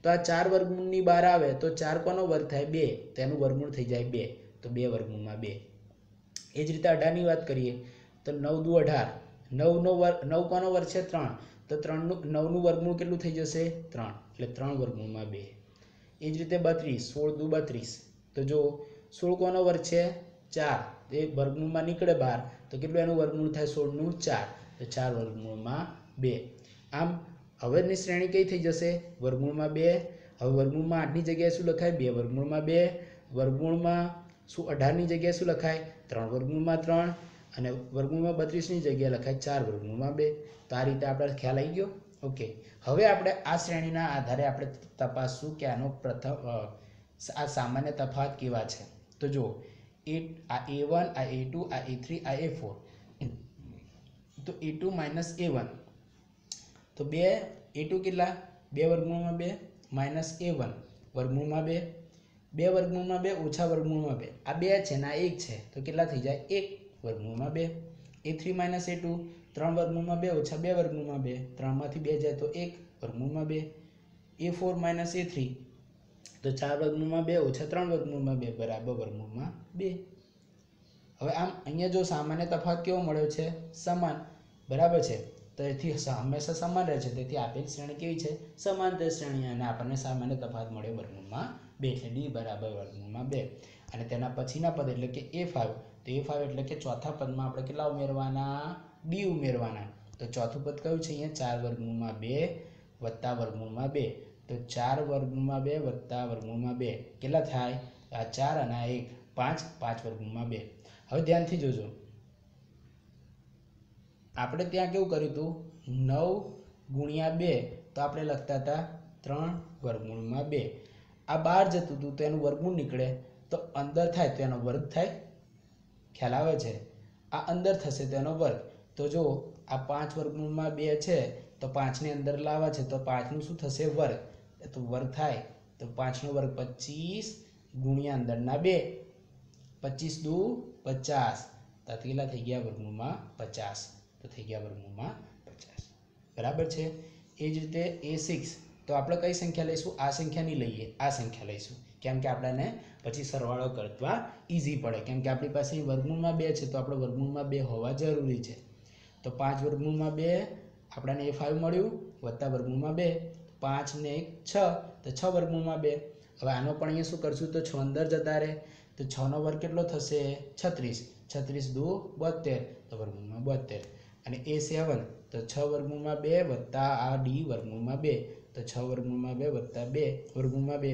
તો આ 4 વર્ગમૂળની બહાર આવે તો 4 કોનો વર્ગ થાય 2 તેનું વર્ગમૂળ થઈ જાય 2 તો 2 વર્ગમૂળમાં 2 એ જ રીતે 18 ની વાત કરીએ તો 9 દુ 18 9 નો વર્ગ 9 કોનો વર્ગ છે 3 તો 3 નું 9 નું વર્ગમૂળ કેટલું થઈ જશે 3 એટલે 3 વર્ગમૂળમાં 2 એ જ રીતે 32 16 દુ 32 તો જો 16 કોનો વર્ગ છે 4 એ વર્ગમૂળમાં નીકળે બહાર તો કેટલું એનું વર્ગમૂળ થાય 16 નું 4 તો 4 વર્ગમૂળમાં 2 આમ હવેની શ્રેણી કઈ થઈ જશે વર્ગમૂળમાં 2 હવે વર્ગમૂળમાં 8 ની જગ્યાએ શું લખાય 2 વર્ગમૂળમાં 2 વર્ગમૂળમાં શું 18 ની જગ્યાએ શું લખાય 3 વર્ગમૂળમાં 3 અને વર્ગમૂળમાં 32 ની જગ્યાએ લખાય 4 વર્ગમૂળમાં 2 તો આ રીતે આપણે ખ્યાલ આવી ગયો ઓકે હવે આપણે આ શ્રેણીના આધારે આપણે તપાસશું કે આનો પ્રથમ આ સામાન્ય તફાવત કેવા છે તો જો આ a1 આ a2 આ a3 આ a4 તો a2 - a1 તો 2 a2 કેટલા 2 વર્ગમૂળમાં 2 માઈનસ a1 વર્ગમૂળમાં 2 2 વર્ગમૂળમાં 2 ઓછા વર્ગમૂળમાં 2 આ 2 છે ને આ 1 છે તો કેટલા થઈ જાય 1 વર્ગમૂળમાં 2 a3 - a2 3 વર્ગમૂળમાં 2 ઓછા 2 વર્ગમૂળમાં 2 3 માંથી 2 જાય તો 1 વર્ગમૂળમાં 2 a4 - a3 તો 4 વર્ગમૂળમાં 2 ઓછા 3 વર્ગમૂળમાં 2 બરાબર વર્ગમૂળમાં 2 હવે આમ અહીંયા જો સામાન્ય તફાવત કેવો મળ્યો છે સમાન બરાબર છે તો એથી હંમેશા સમાન રહે છે તેથી આપેલ શ્રેણી કેવી છે સમાંતર શ્રેણી અને આપણને સામાન્ય તફાવત મળ્યો વર્ગમૂળમાં 2 એટલે d બરાબર વર્ગમૂળમાં 2 અને તેના પછીના પદ એટલે કે a5 તો a5 એટલે કે ચોથા પદમાં આપણે કેટલા ઉમેરવાના d ઉમેરવાના તો ચોથું પદ કયું છે અહીંયા 4 વર્ગમૂળમાં 2 વત્તા વર્ગમૂળમાં 2 તો 4 વર્ગમૂળમાં 2 વત્તા વર્ગમૂળમાં 2 કેટલા થાય આ 4 અને આ 1 5 5 વર્ગમૂળમાં 2 હવે ધ્યાનથી જોજો આપણે ત્યાં કેવું કર્યું હતું 9 × 2 તો આપણે લખતા હતા 3 વર્ગમૂળમાં 2 આ બહાર જતું હતું તો એનું વર્ગમૂળ નીકળે તો અંદર થાય તો એનો વર્ગ થાય ખ્યાલ આવે છે આ અંદર થશે તો એનો વર્ગ તો જો આ 5 વર્ગમૂળમાં 2 છે તો 5 ને અંદર લાવવા છે તો 5 નું શું થશે વર્ગ તો વર્ગ થાય તો 5 નો વર્ગ 25 ગુણ્યા અંદરના 2 25 દુ 50 તો કેટલા થઈ ગયા વર્ગમૂળમાં 50 તો થઈ ગયા વર્ગમૂળમાં 50 બરાબર છે એ જ રીતે a6 તો આપણે કઈ સંખ્યા લઈશું આ સંખ્યા નહીં લઈએ આ સંખ્યા લઈશું કેમ કે આપણને પછી સરવાળો કરવા ઈઝી પડે કેમ કે આપણી પાસે વર્ગમૂળમાં 2 છે તો આપણે વર્ગમૂળમાં 2 હોવા જરૂરી છે તો 5 વર્ગમૂળમાં 2 આપણને a5 મળ્યું વત્તા વર્ગમૂળમાં 2 5 ને 1 6 તો 6 વર્ગમૂળમાં 2 હવે આનો પણ અહીંયા શું કરશું તો 6 અંદર જતા રહે તો 6 નો વર્ગ કેટલો થશે 36 36 દુ 72 તો વર્ગમૂળમાં 72 અને a7 તો 6 વર્ગમૂળમાં 2 વત્તા આ d વર્ગમૂળમાં 2 તો 6 વર્ગમૂળમાં 2 વત્તા 2 વર્ગમૂળમાં 2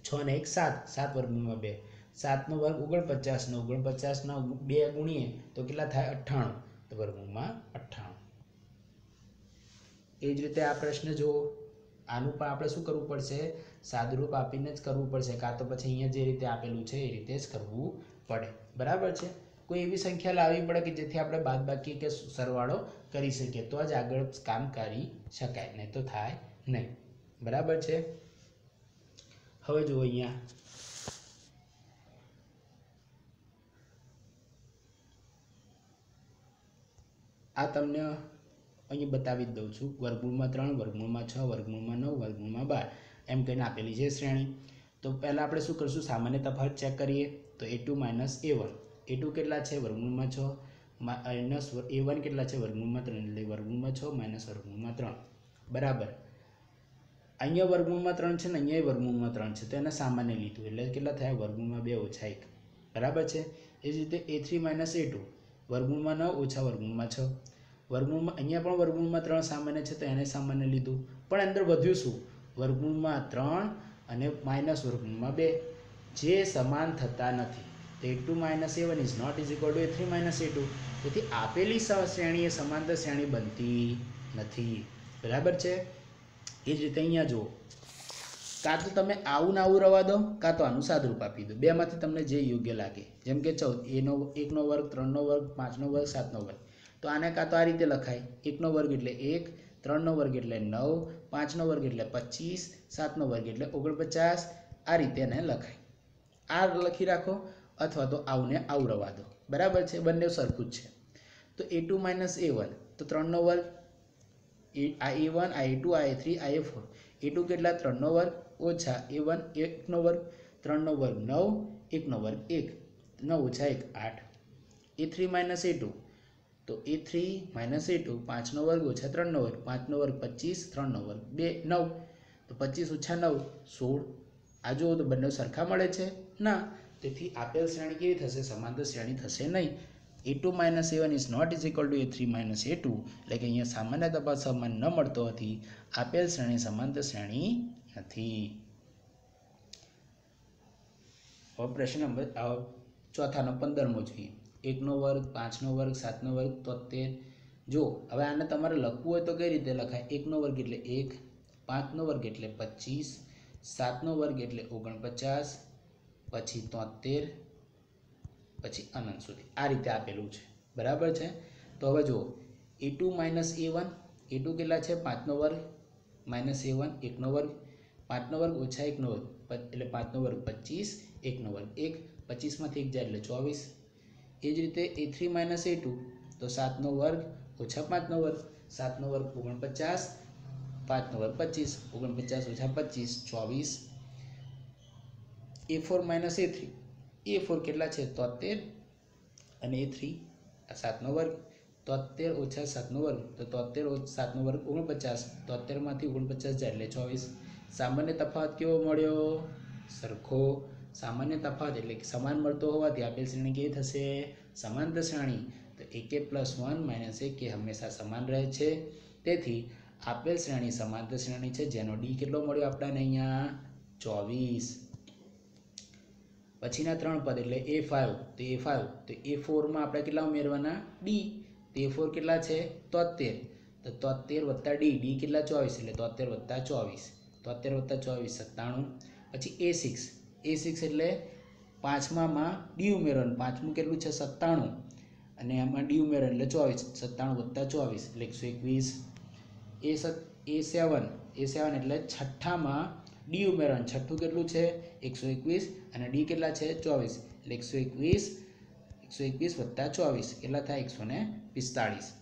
6 ને 1 7 7 વર્ગમૂળમાં 2 7 નો વર્ગ 49 નો 49 નો 2 ગુણીએ તો કેટલા થાય 98 તો વર્ગમૂળમાં 98 એ જ રીતે આ પ્રશ્ન જો આનું પણ આપણે શું કરવું પડશે સાદુરૂપ આપીને જ કરવું પડશે, કાં તો પછી અહીંયા જે રીતે આપેલું છે એ રીતે જ કરવું પડે. બરાબર છે. કોઈ એવી સંખ્યા લાવવી પડે કે જેથી આપણે બાદબાકી કે સરવાળો કરી શકીએ, તો જ આગળ કામ કરી શકાય, નહીં તો થાય નહીં. બરાબર છે. હવે જુઓ અહીંયા આ તમને અહીં બતાવી જ દઉં છું. વર્ગમૂળમાં 3, વર્ગમૂળમાં 6, વર્ગમૂળમાં 9, વર્ગમૂળમાં 12 એમ કહીને આપેલી છે શ્રેણી. તો પહેલાં આપણે શું કરીશું, સામાન્ય તફાવત ચેક કરીએ. તો a2 - a1, a2 કેટલા છે વર્ગમૂળમાં 6 માઇનસ a1 કેટલા છે વર્ગમૂળમાં 3, એટલે વર્ગમૂળમાં 6 માઇનસ વર્ગમૂળમાં 3 બરાબર. અહીંયા વર્ગમૂળમાં 3 છે ને અહીંયા વર્ગમૂળમાં 3 છે, તો એને સામાન્ય લીધું એટલે કેટલા થયા વર્ગમૂળમાં 2 ઓછા 1. બરાબર છે. એ જ રીતે a3 - a2, વર્ગમૂળમાં 9 ઓછા વર્ગમૂળમાં 6, વર્ગમૂળમાં અહીંયા પણ વર્ગમૂળમાં 3 સામાન્ય છે તો એને સામાન્ય લીધું, પણ અંદર વધ્યું શું, વર્ગમૂળમાં 3 અને માઇનસ વર્ગમૂળમાં 2 જે સમાન થતા નથી. તો a2 - a1 is not is equal to a3 - a2. તેથી આપેલી શ્રેણી એ સમાંતર શ્રેણી બનતી નથી. બરાબર છે. એ જ રીતે અહીંયા જુઓ, કાં તો તમે આવું ને આવું રવા દો, કાં તો આનું સાદુરૂપ આપી દો, બેમાંથી તમને જે યોગ્ય લાગે. જેમ કે 14 1નો વર્ગ 3નો વર્ગ 5નો વર્ગ 7નો વર્ગ, તો આને કાં તો આ રીતે લખાય, 1નો વર્ગ એટલે 1, 3નો વર્ગ એટલે 9, 5નો વર્ગ એટલે 25, 7નો વર્ગ એટલે 49, આ રીતે એને લખાય. આ લખી રાખો, અથવા તો આવું ને આવું રવા દો. બરાબર છે. બંને સરખું જ છે. તો a2 - a1, તો 3નો વર્ગ, આ a1, આ a2, આ a3, આ a4. a2 કેટલા 3નો વર્ગ ઓછા a1 1નો વર્ગ, 3નો વર્ગ 9, 1નો વર્ગ 1, 9 ઓછા 1 8. a3 - a2, તો a3 - a2 5નો વર્ગ ઓછા 3નો વર્ગ, 5નો વર્ગ 25, 3નો વર્ગ 2 9, તો 25 ઓછા 9 16. આ જુઓ તો બંને સરખા મળે છે ના, તેથી આપેલ શ્રેણી કેવી થશે, સમાંતર શ્રેણી થશે નહીં. a2 - a1 is not is equal to a3 - a2, એટલે કે અહીંયા સામાન્ય તફાવત સમાન ન મળતો હોવાથી આપેલ શ્રેણી સમાંતર શ્રેણી નથી. હવે પ્રશ્ન નંબર ચોથાનો 15મો જોઈએ. 1નો વર્ગ 5નો વર્ગ 7નો વર્ગ 73. જો હવે આને તમારે લખવું હોય તો કઈ રીતે લખાય, 1નો વર્ગ એટલે 1, 5નો વર્ગ એટલે 25, 7નો વર્ગ એટલે 49, પછી 73, પછી અનંત સુધી આ રીતે આપેલું છે. બરાબર છે. તો હવે જુઓ a2 - a1, a2 કેટલા છે 5નો વર્ગ માઇનસ a1 1નો વર્ગ, 5નો વર્ગ ઓછા 1નો વર્ગ એટલે 5નો વર્ગ 25, 1નો વર્ગ 1, 25માંથી 1 જાય એટલે 24. એ જ રીતે a3 - a2, તો 7નો વર્ગ ઓછા 5નો વર્ગ, 7નો વર્ગ 49, 5નો વર્ગ 25, 49 ઓછા 25 24. a4 - a3, a4 કેટલા છે 73 અને a3 7નો વર્ગ, 73 ઓછા 7નો વર્ગ, તો 73 7નો વર્ગ 49, 73માંથી 49 જાય એટલે 24. સામાન્ય તફાવત કેવો મળ્યો, સરખો. સામાન્ય તફાવત એટલે કે સમાન મળતો હોવાથી આપેલ શ્રેણી કેવી થશે, સમાંતર શ્રેણી. તો ak + 1 - ak હંમેશા સમાન રહે છે, તેથી આપેલ શ્રેણી સમાંતર શ્રેણી છે, જેનો d કેટલો મળ્યો આપણને અહીંયા 24. પછીના 3 પદ એટલે a5, તો a5 તો a4 માં આપણે કેટલા ઉમેરવાના d, તો a4 કેટલા છે 73, તો 73 + d કેટલા 24, એટલે 73 + 24, 73 + 24 97. પછી a6 એટલે 5માં d ઉમેરવાનું, 5મું કેટલું છે 97, અને એમાં d ઉમેરવાનું એટલે 24, 97 + 24 એટલે 121. a7 એટલે 6માં d ઉમેરવાનું, 6ઠું કેટલું છે 121, અને d કેટલા છે 24, એટલે 121 + 24 કેટલા થાય 145.